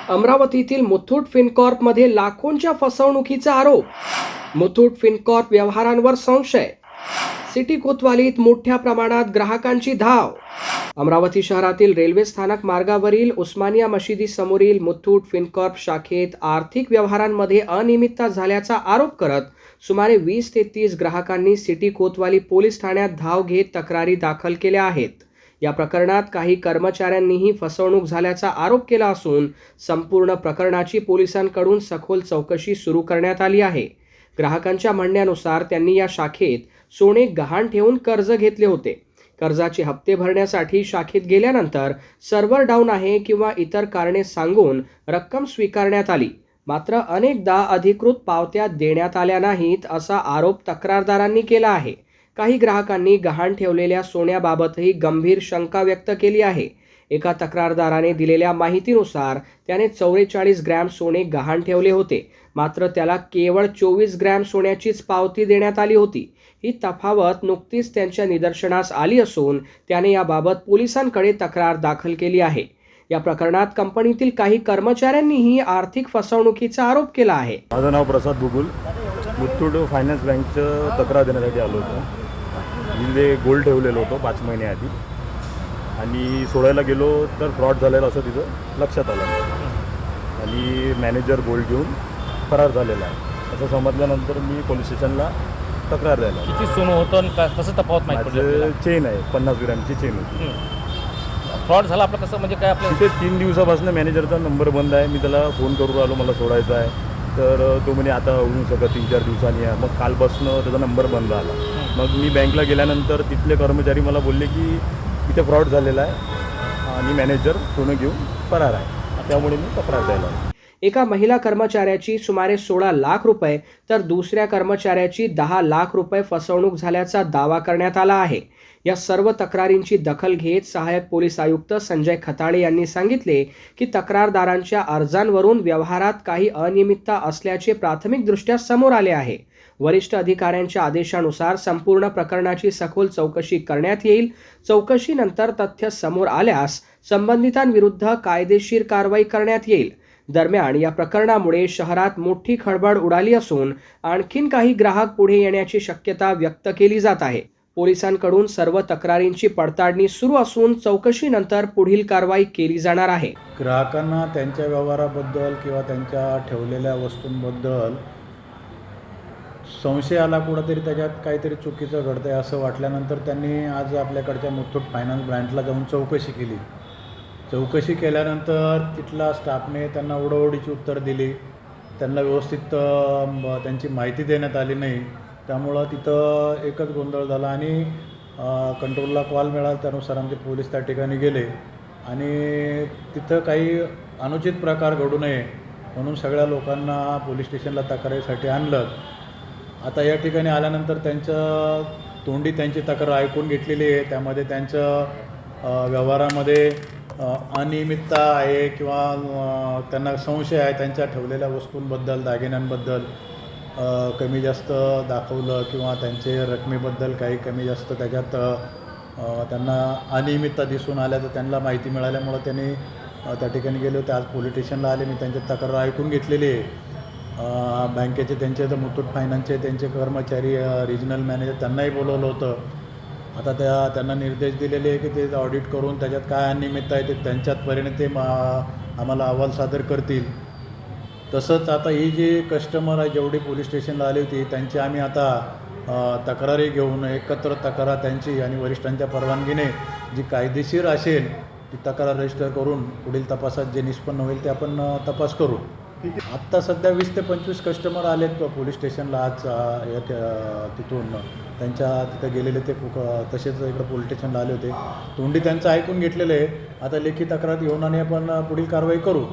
अमरावतीतील मुथूट फिनकॉर्पमध्ये लाखोंच्या फसवणुकीचा आरोप. मुथूट फिनकॉर्प व्यवहारांवर संशय. सिटी कोतवालीत मोठ्या प्रमाणात ग्राहकांची धाव. अमरावती शहरातील रेल्वे स्थानक मार्गावरील उस्मानिया मशिदी समोरील मुथूट फिनकॉर्प शाखेत आर्थिक व्यवहारांमध्ये अनियमितता झाल्याचा आरोप करत सुमारे 20 ते 30 ग्राहकांनी सिटी कोतवाली पोलीस ठाण्यात धाव घेत तक्रारी दाखल केल्या आहेत. या प्रकरणात काही कर्मचाऱ्यांनीही फसवणूक झाल्याचा आरोप केला असून संपूर्ण प्रकरणाची पोलिसांकडून सखोल चौकशी सुरू करण्यात आली आहे. ग्राहकांच्या म्हणण्यानुसार त्यांनी या शाखेत सोने गहाण ठेवून कर्ज घेतले होते. कर्जाचे हप्ते भरण्यासाठी शाखेत गेल्यानंतर सर्व्हर डाऊन आहे किंवा इतर कारणे सांगून रक्कम स्वीकारण्यात आली. मात्र अनेकदा अधिकृत पावत्या देण्यात आल्या नाहीत असा आरोप तक्रारदारांनी केला आहे. काही ग्राहकांनी गहाण ठेवलेल्या सोन्याबाबतही गंभीर शंका व्यक्त केली आहे. एका तक्रारदाराने दिलेल्या माहितीनुसार त्याने 44 ग्रॅम सोने गहाण ठेवले होते, मात्र त्याला केवळ 24 ग्रॅम सोन्याचीच पावती देण्यात आली होती. ही तफावत नुकतीच त्यांच्या निदर्शनास आली असून त्याने याबाबत पोलिसांकडे तक्रार दाखल केली आहे. या प्रकरणात कंपनीतील काही कर्मचाऱ्यांनीही आर्थिक फसवणुकीचा आरोप केला आहे. माझं नाव प्रसाद बुगुल, मुथूट फायनान्स बँकचं तक्रार देण्यासाठी आलो होतो. इथे गोल्ड ठेवलेलं होतं 5 महिन्याआधी आणि सोडायला गेलो तर फ्रॉड झालेलं असं तिथं लक्षात आलं आणि मॅनेजर गोल्ड घेऊन फरार झालेला आहे असं समजल्यानंतर मी पोलीस स्टेशनला तक्रार द्यायला. किती सोनं होतं आणि कसं तफावत माहिती पडलं? चेन आहे, 50 ग्रॅमची चेन होती. फ्रॉड झाला आपलं कसं, म्हणजे काय आपलं? तिथे 3 दिवसापासून मॅनेजरचा नंबर बंद आहे. मी त्याला फोन करून राहिलो मला सोडायचा आहे, तर तो म्हणे आता होऊ शकत 3-4 दिवसांनी आहे. मग कालपासून त्याचा नंबर बंद आला. मग मी बँकला गेल्यानंतर तिथले कर्मचारी मला बोलले की इथे फ्रॉड झालेला आहे आणि मॅनेजर सोनं घेऊन फरार आहे. त्यामुळे मी तक्रार द्यायला. एका महिला कर्मचाऱ्याची सुमारे 16 लाख रुपये तर दुसऱ्या कर्मचाऱ्याची 10 लाख रुपये फसवणूक झाल्याचा दावा करण्यात आला आहे. या सर्व तक्रारींची दखल घेत सहाय्यक पोलीस आयुक्त संजय खताळे यांनी सांगितले की तक्रारदारांच्या अर्जांवरून व्यवहारात काही अनियमितता असल्याचे प्राथमिकदृष्ट्या समोर आले आहे. वरिष्ठ अधिकाऱ्यांच्या आदेशानुसार संपूर्ण प्रकरणाची सखोल चौकशी करण्यात येईल. चौकशीनंतर तथ्य समोर आल्यास संबंधितांविरुद्ध कायदेशीर कारवाई करण्यात येईल. दरम्यान या प्रकरणामुळे शहरात मोठी खळबळ उडाली असून आणखीन काही ग्राहक पुढे येण्याची शक्यता व्यक्त केली जात आहे. पोलिसांकडून सर्व तक्रारींची पडताळणी सुरू असून चौकशीनंतर पुढील कारवाई केली जाणार आहे. ग्राहकांना त्यांच्या व्यवहाराबद्दल किंवा त्यांच्या ठेवलेल्या वस्तूंबद्दल संशय आला, कुठंतरी त्याच्यात काहीतरी चुकीचं घडतं आहे असं वाटल्यानंतर त्यांनी आज आपल्याकडच्या मुथूट फायनान्स ब्रँचला जाऊन चौकशी केली. चौकशी केल्यानंतर तिथला स्टाफने त्यांना ओढाओढीची उत्तर दिली. त्यांना व्यवस्थित त्यांची माहिती देण्यात आली नाही. त्यामुळं तिथं एकच गोंधळ झाला आणि कंट्रोलला कॉल मिळाला. त्यानुसार आमचे पोलीस त्या ठिकाणी गेले आणि तिथं काही अनुचित प्रकार घडू नये म्हणून सगळ्या लोकांना पोलीस स्टेशनला तक्रारीसाठी आणलं. आता या ठिकाणी आल्यानंतर त्यांचं तोंडी त्यांची तक्रार ऐकून घेतलेली आहे. त्यामध्ये त्यांचं व्यवहारामध्ये अनियमितता आहे किंवा त्यांना संशय आहे त्यांच्या ठेवलेल्या वस्तूंबद्दल, दागिन्यांबद्दल कमी जास्त दाखवलं किंवा त्यांचे रकमेबद्दल काही कमी जास्त त्याच्यात त्यांना अनियमितता दिसून आल्या. तर त्यांना माहिती मिळाल्यामुळं त्यांनी त्या ठिकाणी गेले होते. आज पोलीस स्टेशनला आले. मी त्यांची तक्रार ऐकून घेतलेली आहे. बँकेचे त्यांचे तर मुथूट फायनान्सचे त्यांचे कर्मचारी रिजनल मॅनेजर त्यांनाही बोलवलं होतं. आता त्यांना निर्देश दिलेले आहे की ते ऑडिट करून त्याच्यात काय अनियमितता आहे ते त्यांच्यात परिणाम ते आम्हाला अहवाल सादर करतील. तसंच आता ही जी कस्टमर आहे जेवढी पोलीस स्टेशनला आली होती त्यांची आम्ही आता तक्रारी घेऊन एकत्र तक्रार त्यांची आणि वरिष्ठांच्या परवानगीने जी कायदेशीर असेल ती तक्रार रजिस्टर करून पुढील तपासात जे निष्पन्न होईल ते आपण तपास करू. आत्ता सध्या 20 ते 25 कस्टमर आलेत पोलीस स्टेशनला आज तिथून त्यांच्या तिथं गेलेले ते तसेच इकडं पोलीस स्टेशनला आले होते. तोंडी त्यांचं ऐकून घेतलेलं आहे. आता लेखी तक्रार घेऊन आणि आपण पुढील कारवाई करू.